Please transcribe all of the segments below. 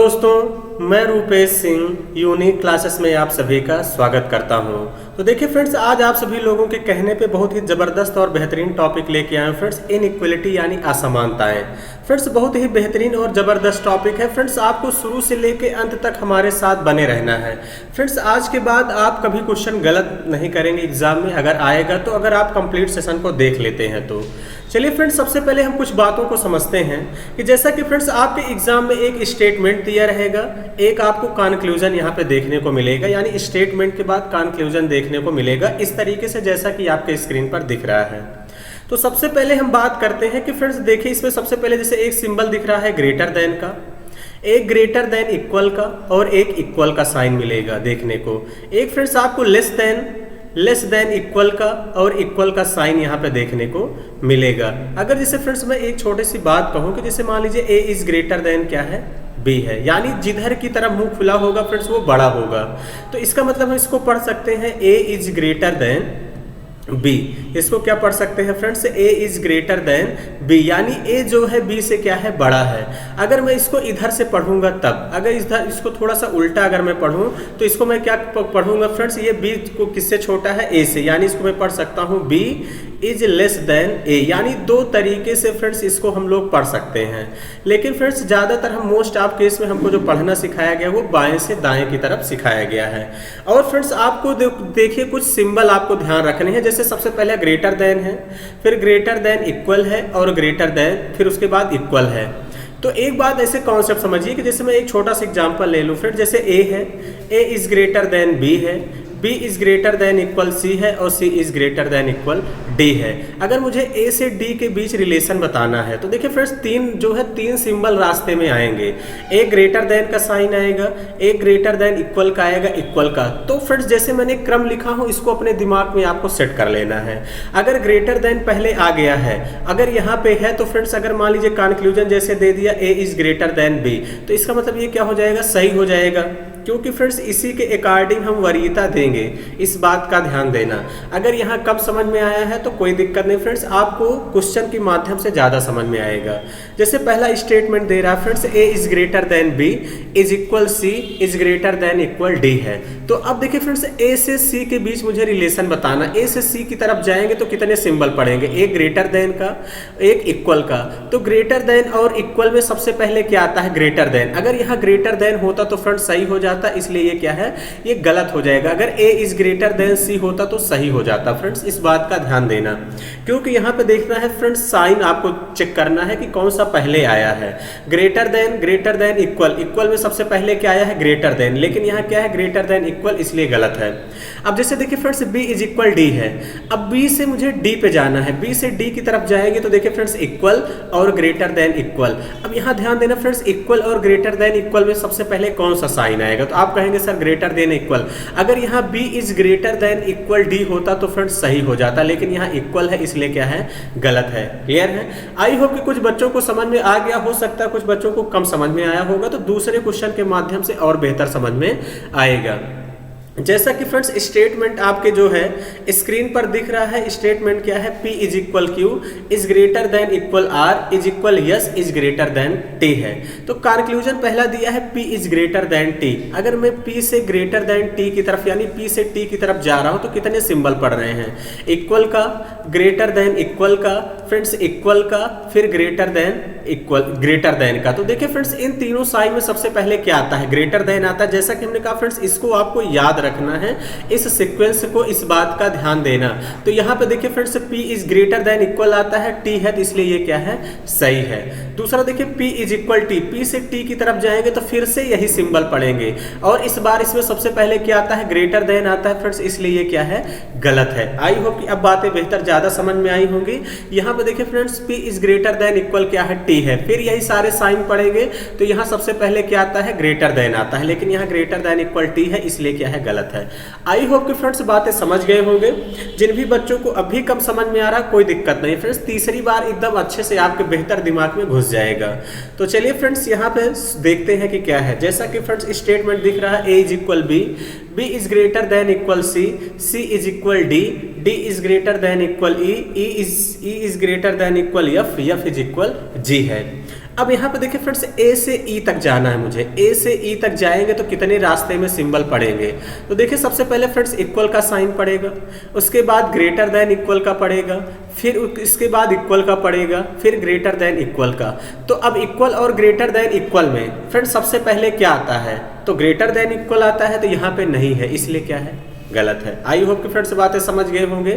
दोस्तों, मैं Rupesh Singh unique classes में आप सभी का स्वागत करता हूं। तो देखिए फ्रेंड्स, आज आप सभी लोगों के कहने पे बहुत ही ज़बरदस्त और बेहतरीन टॉपिक लेके आए हैं फ्रेंड्स, इनइक्वलिटी यानी असमानताएं। फ्रेंड्स बहुत ही बेहतरीन और ज़बरदस्त टॉपिक है फ्रेंड्स, आपको शुरू से लेके अंत तक हमारे साथ बने रहना है। फ्रेंड्स आज के बाद आप कभी क्वेश्चन गलत नहीं करेंगे एग्जाम में, अगर आएगा तो अगर आप कंप्लीट सेशन को देख लेते हैं तो। चलिए फ्रेंड्स, सबसे पहले हम कुछ बातों को समझते हैं कि जैसा कि फ्रेंड्स आपके एग्जाम में एक स्टेटमेंट दिया रहेगा, एक आपको कंक्लूजन यहाँ पे देखने को मिलेगा, यानी स्टेटमेंट के बाद कंक्लूजन देखने को मिलेगा इस तरीके से जैसा कि आपके स्क्रीन पर दिख रहा है। तो सबसे पहले हम बात करते हैं कि फ्रेंड्स देखिए, इसमें सबसे पहले जैसे एक सिंबल दिख रहा है ग्रेटर देन का, एक ग्रेटर देन इक्वल का और एक इक्वल का साइन मिलेगा देखने को। एक फ्रेंड्स आपको लेस देन इक्वल का और इक्वल का साइन यहाँ पे देखने को मिलेगा। अगर जैसे फ्रेंड्स मैं एक छोटी सी बात कहूँ कि जैसे मान लीजिए ए इज ग्रेटर देन क्या है, बी है, यानी जिधर की तरफ मुंह खुला होगा फ्रेंड्स वो बड़ा होगा। तो इसका मतलब हम इसको पढ़ सकते हैं A is greater than B. इसको क्या पढ़ सकते हैं friends, A is greater than B, यानी ए जो है बी से क्या है, बड़ा है। अगर मैं इसको इधर से पढ़ूंगा तब, अगर इधर इसको थोड़ा सा उल्टा अगर मैं पढ़ूं तो इसको मैं क्या पढ़ूंगा फ्रेंड्स, ये बी को किससे छोटा है, ए से, यानी इसको मैं पढ़ सकता हूं बी इज लेस देन ए। यानी दो तरीके से फ्रेंड्स इसको हम लोग पढ़ सकते हैं। लेकिन फ्रेंड्स ज़्यादातर हम मोस्ट ऑफ केस में हमको जो पढ़ना सिखाया गया वो बाएं से दाएं की तरफ सिखाया गया है। और फ्रेंड्स आपको देखिए कुछ सिंबल आपको ध्यान रखने हैं। जैसे सबसे पहले ग्रेटर देन है, फिर ग्रेटर देन इक्वल है और ग्रेटर देन, फिर उसके बाद इक्वल है। तो एक बात ऐसे कॉन्सेप्ट समझिए कि जैसे मैं एक छोटा सा एग्जांपल ले लूँ फ्रेंड, जैसे ए है, A is greater than B है, B is greater than equal C है और C is greater than equal D है। अगर मुझे ए से डी के बीच रिलेशन बताना है तो देखिए फ्रेंड्स तीन सिंबल रास्ते में आएंगे। एक ग्रेटर देन का साइन आएगा, एक ग्रेटर देन इक्वल का आएगा, इक्वल का। तो फ्रेंड्स जैसे मैंने क्रम लिखा हूं इसको अपने दिमाग में आपको सेट कर लेना है। अगर ग्रेटर देन पहले आ गया है, अगर यहाँ पे है तो फ्रेंड्स अगर मान लीजिए कंक्लूजन जैसे दे दिया ए इज ग्रेटर देन बी, तो इसका मतलब ये क्या हो जाएगा, सही हो जाएगा, क्योंकि फ्रेंड्स इसी के अकॉर्डिंग हम वरीयता देंगे। इस बात का ध्यान देना। अगर यहाँ कम समझ में आया है तो कोई दिक्कत नहीं फ्रेंड्स, आपको क्वेश्चन के माध्यम से ज़्यादा समझ में आएगा। जैसे पहला स्टेटमेंट दे रहा है friends, A is greater than B is equal C is greater than equal D है। तो अब देखिए फ्रेंड्स ए से सी के बीच मुझे रिलेशन बताना। ए से सी की तरफ जाएंगे तो कितने सिंबल पढ़ेंगे, एक ग्रेटर देन का, एक इक्वल का। तो ग्रेटर देन और इक्वल में सबसे पहले क्या आता है, ग्रेटर देन। अगर यहाँ ग्रेटर देन होता तो फ्रेंड्स सही हो जाता, इसलिए ये क्या है, ये गलत हो जाएगा। अगर ए इज ग्रेटर देन सी होता तो सही हो जाता। फ्रेंड्स इस बात का ध्यान देना, क्योंकि यहाँ पे देखना है फ्रेंड्स साइन आपको चेक करना है कि कौन सा पहले आया है। ग्रेटर देन इक्वल, इक्वल में सबसे पहले क्या आया है, ग्रेटर देन, लेकिन यहाँ क्या है, ग्रेटर देन इक्वल, इसलिए गलत है। अब जैसे देखिए friends B is equal D है, अब बी से मुझे डी पे जाना है, बी से डी की तरफ जाएंगे तो देखिए फ्रेंड्स इक्वल और ग्रेटर देन इक्वल। अब यहाँ ध्यान देना फ्रेंड्स, इक्वल और ग्रेटर देन इक्वल में सबसे पहले कौन सा साइन आएगा, तो आप कहेंगे सर ग्रेटर देन इक्वल। अगर यहाँ B is greater than equal D होता तो फ्रेंड्स सही हो जाता, लेकिन यहाँ इक्वल है इसलिए क्या है, गलत है। क्लियर है? आई होप कि कुछ बच्चों को समझ में आ गया, हो सकता है कुछ बच्चों को कम समझ में आया होगा, तो दूसरे क्वेश्चन के माध्यम से और बेहतर समझ में आएगा। जैसा कि फ्रेंड्स स्टेटमेंट आपके जो है स्क्रीन पर दिख रहा है, स्टेटमेंट क्या है, P is equal Q is greater than equal R is equal S is greater than T है। तो कंक्लूजन पहला दिया है P is greater than T. अगर मैं P से ग्रेटर देन टी की तरफ यानी P से T की तरफ जा रहा हूं तो कितने सिंबल पढ़ रहे हैं, इक्वल का, ग्रेटर देन इक्वल का, फ्रेंड्स इक्वल का, फिर greater than equal, greater than का। तो देखिए फ्रेंड्स इन तीनों साइन में सबसे पहले क्या आता है, ग्रेटर देन आता है। जैसा कि हमने कहा फ्रेंड्स इसको आपको याद रखना है, इस सीक्वेंस को, इस बात का ध्यान देना। तो यहाँ पे देखिए friends P is greater than equal आता है, T है तो इसलिए ये क्या है, सही है। दूसरा देखिए P is equal T, P से T की तरफ जाएंगे तो फिर से यही सिंबल पढ़ेंगे, और इस बार इसमें सबसे पहले क्या आता है, ग्रेटर देन आता है फ्रेंड्स, इसलिए ये क्या है, गलत है। आई होप कि अब बातें बेहतर ज्यादा समझ में आई होंगी। यहाँ पे देखिए friends P is greater than equal क्या है, T है, फिर यही सारे साइन पढ़ेंगे तो यहाँ सबसे पहले क्या आता है, ग्रेटर देन आता है, लेकिन यहाँ ग्रेटर देन इक्वल T है इसलिए क्या है, गलत है। आई होप कि फ्रेंड्स बातें समझ गए होंगे। जिन भी बच्चों को अभी कम समझ में आ रहा कोई दिक्कत नहीं फ्रेंड्स, तीसरी बार एकदम अच्छे से आपके बेहतर दिमाग में घुस जाएगा। तो चलिए फ्रेंड्स यहाँ पे देखते हैं कि क्या है। जैसा कि फ्रेंड्स स्टेटमेंट दिख रहा है, A is equal B, B is greater than equal C, C is equal D, D is greater than equal E, E is greater than equal F, F is equal G है। अब यहाँ पे देखिए friends ए से ई तक जाना है मुझे, ए से ई तक जाएंगे तो कितने रास्ते में सिंबल पड़ेंगे। तो देखिए सबसे पहले फ्रेंड्स इक्वल का साइन पड़ेगा, उसके बाद ग्रेटर देन इक्वल का पड़ेगा, फिर इसके बाद इक्वल का पड़ेगा, फिर ग्रेटर देन इक्वल का। तो अब इक्वल और ग्रेटर देन इक्वल में फ्रेंड्स सबसे पहले क्या आता है, तो ग्रेटर देन इक्वल आता है, तो यहाँ पे नहीं है इसलिए क्या है, गलत है। आई होप कि फ्रेंड्स बातें समझ गए होंगे।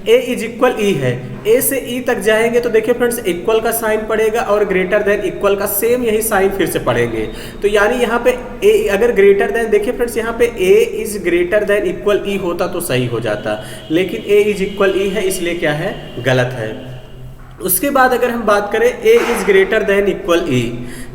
ए इज इक्वल ई है, ए से ई तक जाएंगे तो देखिए फ्रेंड्स इक्वल का साइन पड़ेगा और ग्रेटर देन इक्वल का सेम यही साइन फिर से पड़ेंगे। तो यानी यहाँ पे ए अगर ग्रेटर देन, देखिए फ्रेंड्स यहाँ पे ए इज ग्रेटर देन इक्वल ई होता तो सही हो जाता, लेकिन ए इज इक्वल ई है इसलिए क्या है, गलत है। उसके बाद अगर हम बात करें ए इज ग्रेटर देन इक्वल ई,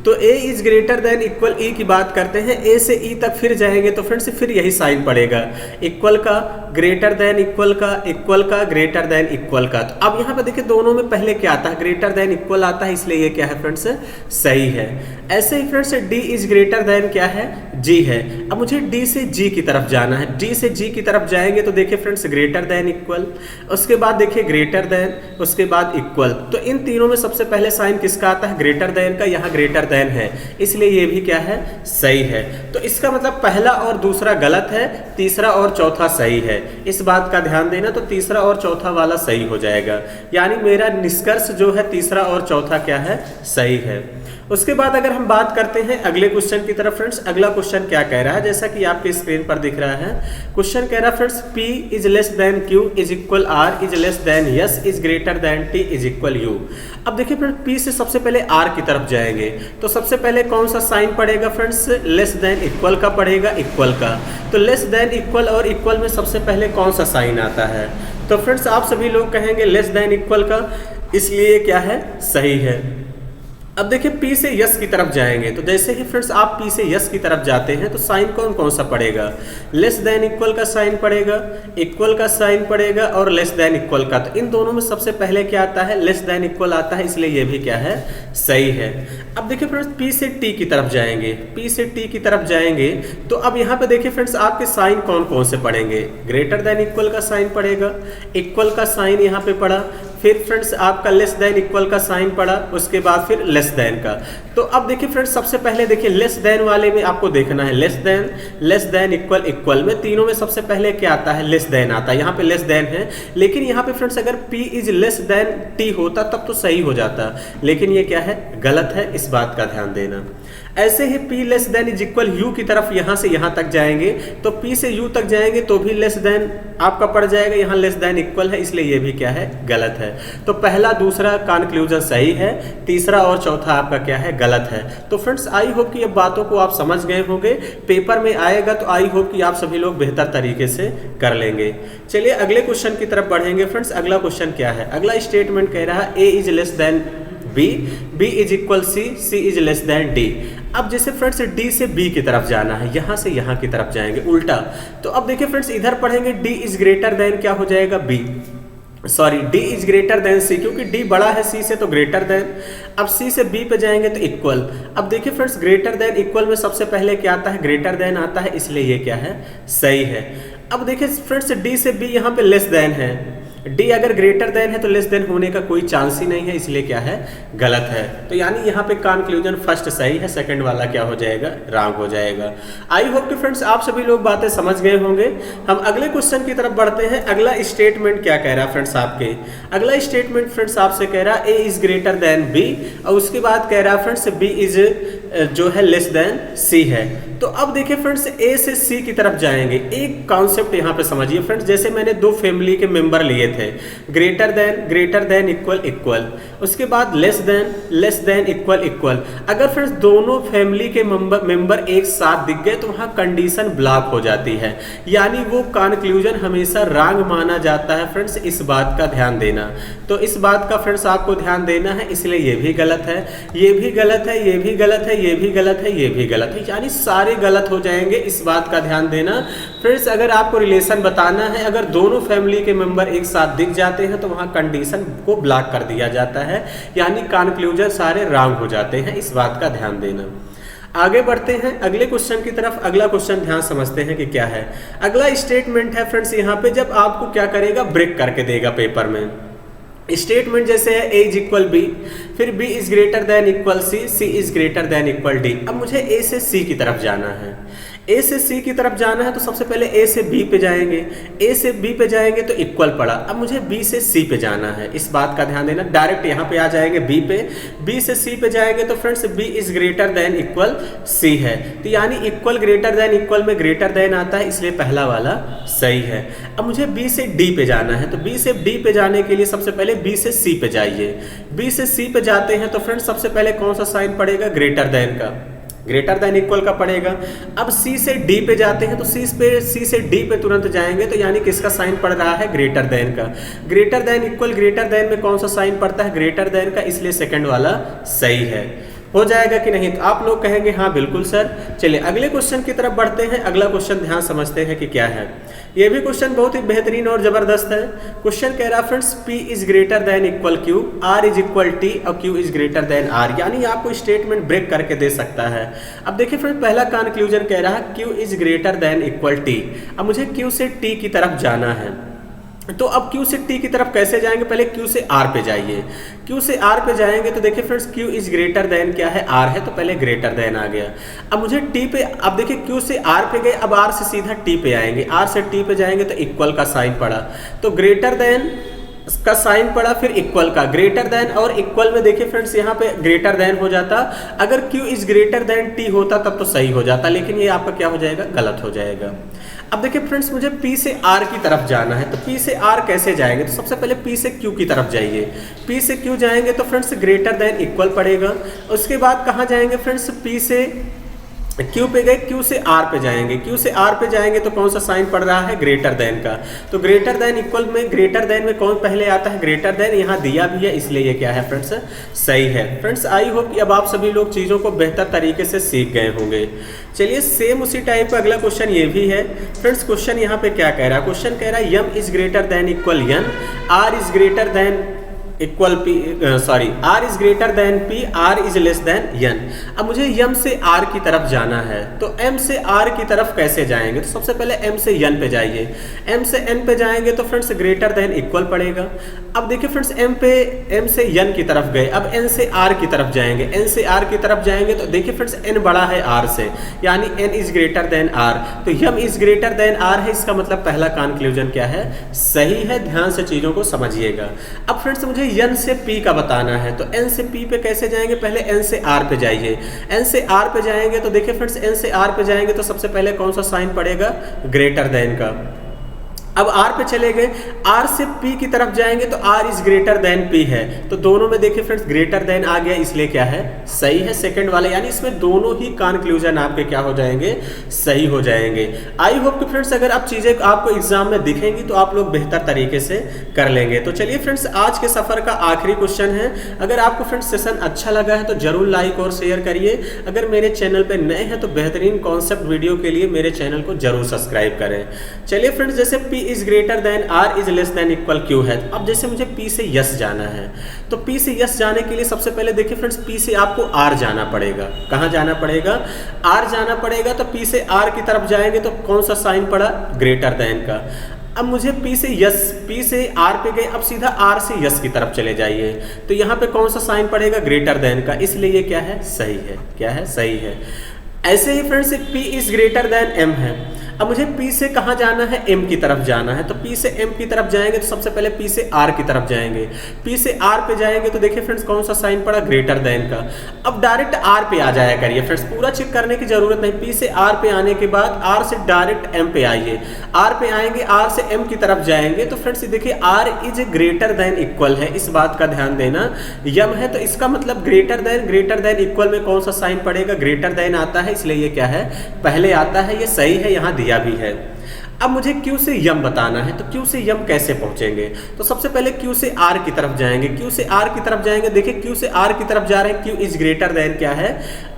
तो ए इज ग्रेटर देन इक्वल ई की बात करते हैं, ए से ई तक फिर जाएंगे तो फ्रेंड्स फिर यही साइन पड़ेगा, इक्वल का, ग्रेटर देन इक्वल का, इक्वल का, ग्रेटर देन इक्वल का। तो अब यहाँ पे देखिए दोनों में पहले क्या आता है, ग्रेटर देन इक्वल आता है, इसलिए ये क्या है फ्रेंड्स, सही है। ऐसे ही friends D is greater than क्या है, जी है। अब मुझे डी से जी की तरफ जाना है, डी से जी की तरफ जाएंगे तो देखिए फ्रेंड्स ग्रेटर देन इक्वल, उसके बाद देखिए ग्रेटर देन, उसके बाद इक्वल। तो इन तीनों में सबसे पहले साइन किसका आता है, ग्रेटर देन का, यहाँ ग्रेटर देन है इसलिए ये भी क्या है, सही है। तो इसका मतलब पहला और दूसरा गलत है, तीसरा और चौथा सही है। इस बात का ध्यान देना, तो तीसरा और चौथा वाला सही हो जाएगा, यानी मेरा निष्कर्ष जो है तीसरा और चौथा क्या है, सही है। उसके बाद अगर हम बात करते हैं अगले क्वेश्चन की तरफ फ्रेंड्स, अगला क्वेश्चन क्या कह रहा है, जैसा कि आपके स्क्रीन पर दिख रहा है, क्वेश्चन कह रहा है friends P is less than Q is equal R is less than S is greater then T is equal U। अब देखिए फ्रेंड्स P से सबसे पहले R की तरफ जाएंगे तो सबसे पहले कौन सा साइन पड़ेगा फ्रेंड्स, लेस देन इक्वल का पड़ेगा, इक्वल का। तो लेस देन इक्वल और इक्वल में सबसे पहले कौन सा साइन आता है, तो फ्रेंड्स आप सभी लोग कहेंगे लेस देन इक्वल का, इसलिए क्या है, सही है। अब देखिए P से यस की तरफ जाएंगे तो जैसे ही फ्रेंड्स आप P से यस की तरफ जाते हैं तो साइन कौन कौन सा पड़ेगा, लेस देन इक्वल का साइन पड़ेगा, इक्वल का साइन पड़ेगा और लेस देन इक्वल का। तो इन दोनों में सबसे पहले क्या आता है, लेस देन इक्वल आता है, इसलिए ये भी क्या है, सही है। अब देखिए फ्रेंड्स P से T की तरफ जाएंगे, P से T की तरफ जाएंगे तो अब यहाँ पे देखिए फ्रेंड्स आपके साइन कौन कौन से पड़ेंगे, ग्रेटर देन इक्वल का साइन पड़ेगा, इक्वल का साइन यहाँ पे पड़ा, फिर फ्रेंड्स आपका लेस देन इक्वल का साइन पड़ा, उसके बाद फिर लेस देन का। तो अब देखिए फ्रेंड्स सबसे पहले देखिए लेस देन वाले में आपको देखना है, लेस देन इक्वल, इक्वल में तीनों में सबसे पहले क्या आता है, लेस देन आता है। यहाँ पे लेस देन है, लेकिन यहाँ पे फ्रेंड्स अगर P is less than T होता तब तो सही हो जाता, लेकिन ये क्या है, गलत है, इस बात का ध्यान देना। ऐसे ही P less than is equal U की तरफ यहाँ से यहाँ तक जाएंगे तो P से U तक जाएंगे तो भी लेस देन आपका पड़ जाएगा, यहाँ लेस देन इक्वल है, इसलिए ये भी क्या है, गलत है। तो पहला दूसरा कंक्लूजन सही है, तीसरा और चौथा आपका क्या है, गलत है। तो फ्रेंड्स आई होप कि ये बातों को आप समझ गए होंगे, पेपर में आएगा तो आई होप कि आप सभी लोग बेहतर तरीके से कर लेंगे। चलिए अगले क्वेश्चन की तरफ बढ़ेंगे फ्रेंड्स। अगला क्वेश्चन क्या है, अगला स्टेटमेंट कह रहा है A is less than B, B is equal C, C is less than D। अब जैसे फ्रेंड्स D से B की तरफ जाना है, यहाँ से यहाँ की तरफ जाएंगे उल्टा। तो अब देखिए फ्रेंड्स इधर पढ़ेंगे D इज ग्रेटर देन क्या हो जाएगा, B, sorry D is greater then C, क्योंकि D बड़ा है C से तो ग्रेटर देन। अब C से B पे जाएंगे तो इक्वल। अब देखिए फ्रेंड्स ग्रेटर देन इक्वल में सबसे पहले क्या आता है, ग्रेटर देन आता है, इसलिए ये क्या है, सही है। अब देखिए फ्रेंड्स D से B यहाँ पे लेस देन है, D अगर ग्रेटर देन है तो लेस देन होने का कोई चांस ही नहीं है, इसलिए क्या है, गलत है। तो यानी यहाँ पे कंक्लूजन फर्स्ट सही है, सेकंड वाला क्या हो जाएगा, रॉन्ग हो जाएगा। आई होप कि फ्रेंड्स आप सभी लोग बातें समझ गए होंगे। हम अगले क्वेश्चन की तरफ बढ़ते हैं। अगला स्टेटमेंट क्या कह रहा है फ्रेंड्स आपके, अगला स्टेटमेंट फ्रेंड्स आपसे कह रहा है A is greater then B और उसके बाद कह रहा है फ्रेंड्स B इज जो है लेस देन C है। तो अब देखिए फ्रेंड्स A से C की तरफ जाएंगे। एक कॉन्सेप्ट यहाँ पे समझिए फ्रेंड्स, जैसे मैंने दो फैमिली के मेंबर लिए थे, ग्रेटर देन इक्वल इक्वल, उसके बाद लेस देन इक्वल इक्वल। अगर फ्रेंड्स दोनों फैमिली के मेंबर एक साथ दिख गए तो वहाँ कंडीशन ब्लॉक हो जाती है, यानी वो कंक्लूजन हमेशा रॉन्ग माना जाता है फ्रेंड्स, इस बात का ध्यान देना। तो इस बात का फ्रेंड्स आपको ध्यान देना है, इसलिए ये भी गलत है, ये भी गलत है, ये भी गलत है, ये भी गलत है, ये भी गलत है, यानी सारे गलत हो जाएंगे, इस बात का ध्यान देना फ्रेंड्स। अगर आपको रिलेशन बताना है, अगर दोनों फैमिली के मेंबर एक साथ दिख जाते हैं तो वहाँ कंडीशन को ब्लॉक कर दिया जाता है, यानी कंक्लूजन सारे रॉन्ग हो जाते हैं, इस बात का ध्यान देना। आगे बढ़ते हैं अगले क्वेश्चन की तरफ। अगला क्वेश्चन ध्यान समझते हैं कि क्या है। अगला स्टेटमेंट है फ्रेंड्स यहाँ पे, जब आपको क्या करेगा, ब्रेक करके देगा पेपर में। स्टेटमेंट जैसे है A इज इक्वल B, फिर B is greater than equal C is greater than equal D। अब मुझे A से C की तरफ जाना है, A से C की तरफ जाना है तो सबसे पहले A से B पे जाएंगे, A से B पे जाएंगे तो इक्वल पड़ा। अब मुझे B से C पे जाना है, इस बात का ध्यान देना, डायरेक्ट यहाँ पे आ जाएंगे B पे, B से C पे जाएंगे तो friends B is greater than equal C है, तो यानी इक्वल ग्रेटर देन इक्वल में ग्रेटर देन आता है, इसलिए पहला वाला सही है। अब मुझे B से D पे जाना है, तो B से D पे जाने के लिए सबसे पहले B से C पे जाइए, B से C पे जाते हैं तो फ्रेंड्स सबसे पहले कौन सा साइन पड़ेगा, ग्रेटर देन का, ग्रेटर देन इक्वल का पड़ेगा। अब C से D पे जाते हैं तो C से D पे तुरंत जाएंगे तो यानी किसका साइन पड़ रहा है, ग्रेटर देन का। Greater than equal greater than में कौन सा साइन पड़ता है, ग्रेटर देन का, इसलिए सेकंड वाला सही है। हो जाएगा कि नहीं, तो आप लोग कहेंगे हाँ बिल्कुल सर। चलिए अगले क्वेश्चन की तरफ बढ़ते हैं। अगला क्वेश्चन ध्यान समझते हैं कि क्या है। ये भी क्वेश्चन बहुत ही बेहतरीन और जबरदस्त है। क्वेश्चन कह रहा है friends P is greater than equal Q, R is equal T और Q is greater then R, यानी आपको स्टेटमेंट ब्रेक करके दे सकता है। अब देखिए फ्रेंड्स पहला कंक्लूजन कह रहा है Q is greater than equal T। अब मुझे Q से T की तरफ जाना है, तो अब Q से T की तरफ कैसे जाएंगे, पहले Q से R पे जाइए। Q से R पे जाएंगे तो देखिए friends Q is greater than क्या है, R है, तो पहले ग्रेटर देन आ गया। अब मुझे T पे, अब देखिए Q से R पे गए, अब R से सीधा T पे आएंगे, R से T पे जाएंगे तो इक्वल का साइन पड़ा, तो ग्रेटर देन का साइन पड़ा, फिर इक्वल का, ग्रेटर देन और इक्वल में देखिए फ्रेंड्स यहाँ पे ग्रेटर देन हो जाता। अगर Q is greater then T होता तब तो सही हो जाता, लेकिन ये आपका क्या हो जाएगा, गलत हो जाएगा। अब देखिए फ्रेंड्स मुझे P से R की तरफ जाना है, तो P से R कैसे जाएंगे, तो सबसे पहले P से Q की तरफ जाइए। P से Q जाएंगे तो फ्रेंड्स ग्रेटर देन इक्वल पड़ेगा। उसके बाद कहाँ जाएंगे फ्रेंड्स, P से Q पे गए, Q से R पे जाएंगे, Q से R पे जाएंगे तो कौन सा साइन पड़ रहा है, ग्रेटर देन का, तो ग्रेटर देन इक्वल में ग्रेटर देन में कौन पहले आता है, ग्रेटर देन, यहाँ दिया भी है इसलिए ये क्या है फ्रेंड्स, सही है। फ्रेंड्स आई होप कि अब आप सभी लोग चीज़ों को बेहतर तरीके से सीख गए होंगे। चलिए सेम उसी टाइप का अगला क्वेश्चन ये भी है। फ्रेंड्स क्वेश्चन यहाँ पे क्या कह रहा है, क्वेश्चन कह रहा है m is greater than equal n, r is greater than equal P, sorry R is greater then P, R is less than n। अब मुझे m से R की तरफ जाना है, तो m से R की तरफ कैसे जाएंगे, तो सबसे पहले m से n पे जाइए। m से n पे जाएंगे तो फ्रेंड्स ग्रेटर देन इक्वल पड़ेगा। अब देखिए फ्रेंड्स m से n की तरफ गए, अब n से R की तरफ जाएंगे, n से R की तरफ जाएंगे तो देखिए फ्रेंड्स n बड़ा है R से, यानी n is greater then R, तो m is greater then R है, इसका मतलब पहला कंक्लूजन क्या है, सही है। ध्यान से चीज़ों को समझिएगा। अब फ्रेंड्स मुझे n से P का बताना है, तो n से P पे कैसे जाएंगे, पहले n से R पे जाइए। n से R पे जाएंगे तो देखिए फ्रेंड्स n से R पे जाएंगे तो सबसे पहले कौन सा साइन पड़ेगा, ग्रेटर देन का। अब R पे चले गए, R से P की तरफ जाएंगे तो R is greater then P है, तो दोनों में देखिए फ्रेंड्स ग्रेटर देन आ गया, इसलिए क्या है, सही है सेकंड वाला, यानी इसमें दोनों ही कंक्लूजन आपके क्या हो जाएंगे, सही हो जाएंगे। आई होप कि फ्रेंड्स अगर आप चीज़ें आपको एग्जाम में दिखेंगी तो आप लोग बेहतर तरीके से कर लेंगे। तो चलिए फ्रेंड्स आज के सफ़र का आखिरी क्वेश्चन है। अगर आपको फ्रेंड्स सेशन अच्छा लगा है तो जरूर लाइक और शेयर करिए। अगर मेरे चैनल पर नए हैं तो बेहतरीन कॉन्सेप्ट वीडियो के लिए मेरे चैनल को जरूर सब्सक्राइब करें। चलिए फ्रेंड्स जैसे P is greater then R is less than equal Q है, अब जैसे मुझे P से यस जाना है, तो P से यस जाने के लिए सबसे पहले देखिए फ्रेंड्स P से आपको R जाना पड़ेगा। कहाँ जाना पड़ेगा, R जाना पड़ेगा, तो P से R की तरफ जाएंगे तो कौन सा साइन पड़ा, ग्रेटर देन का। अब मुझे P से R पे गए, अब सीधा R से यस की तरफ चले जाइए, तो यहाँ पे कौन सा साइन पड़ेगा, ग्रेटर देन का, इसलिए ये क्या है, सही है। क्या है, सही है। ऐसे ही friends P is greater than M है। अब मुझे P से कहाँ जाना है, M की तरफ जाना है, तो P से M की तरफ जाएंगे तो सबसे पहले P से R की तरफ जाएंगे। P से R पे जाएंगे तो देखिए फ्रेंड्स कौन सा साइन पड़ा, ग्रेटर देन का। अब डायरेक्ट R पे आ जाया करिए फ्रेंड्स, पूरा चेक करने की जरूरत नहीं। P से R पे आने के बाद R से डायरेक्ट M पे आइए, R पे आएंगे, R से M की तरफ जाएंगे तो फ्रेंड्स देखिए R is greater than equal है, इस बात का ध्यान देना। M है तो इसका मतलब ग्रेटर देन इक्वल में कौन सा साइन पड़ेगा, ग्रेटर देन आता है, इसलिए ये क्या है, पहले आता है, ये सही है, यहाँ दिया भी है। अब मुझे Q से M बताना है, तो Q से M कैसे पहुंचेंगे, तो सबसे पहले Q से R की तरफ जाएंगे। Q से R की तरफ जाएंगे, देखिए Q से R की तरफ जा रहे हैं, Q इज ग्रेटर देन क्या है,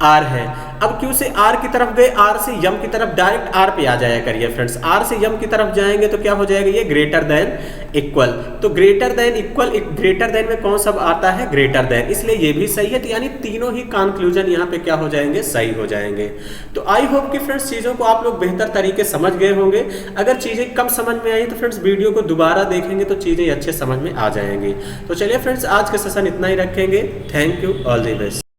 R है। अब Q से R की तरफ गए, R से M की तरफ, डायरेक्ट R पे आ जाया करिए फ्रेंड्स। R से M की तरफ जाएंगे तो क्या हो जाएगा, ये ग्रेटर देन इक्वल, तो greater than equal, greater than में कौन सा आता है, ग्रेटर देन, इसलिए ये भी सही है। तो यानी तीनों ही कंक्लूजन यहाँ पे क्या हो जाएंगे, सही हो जाएंगे। तो आई होप कि फ्रेंड्स चीज़ों को आप लोग बेहतर तरीके समझ गए होंगे। होंगे। अगर चीज़ें कम समझ में आई तो फ्रेंड्स वीडियो को दोबारा देखेंगे तो चीज़ें अच्छे समझ में आ जाएंगी। तो चलिए फ्रेंड्स, आज का सेशन इतना ही रखेंगे। Thank you, all the best.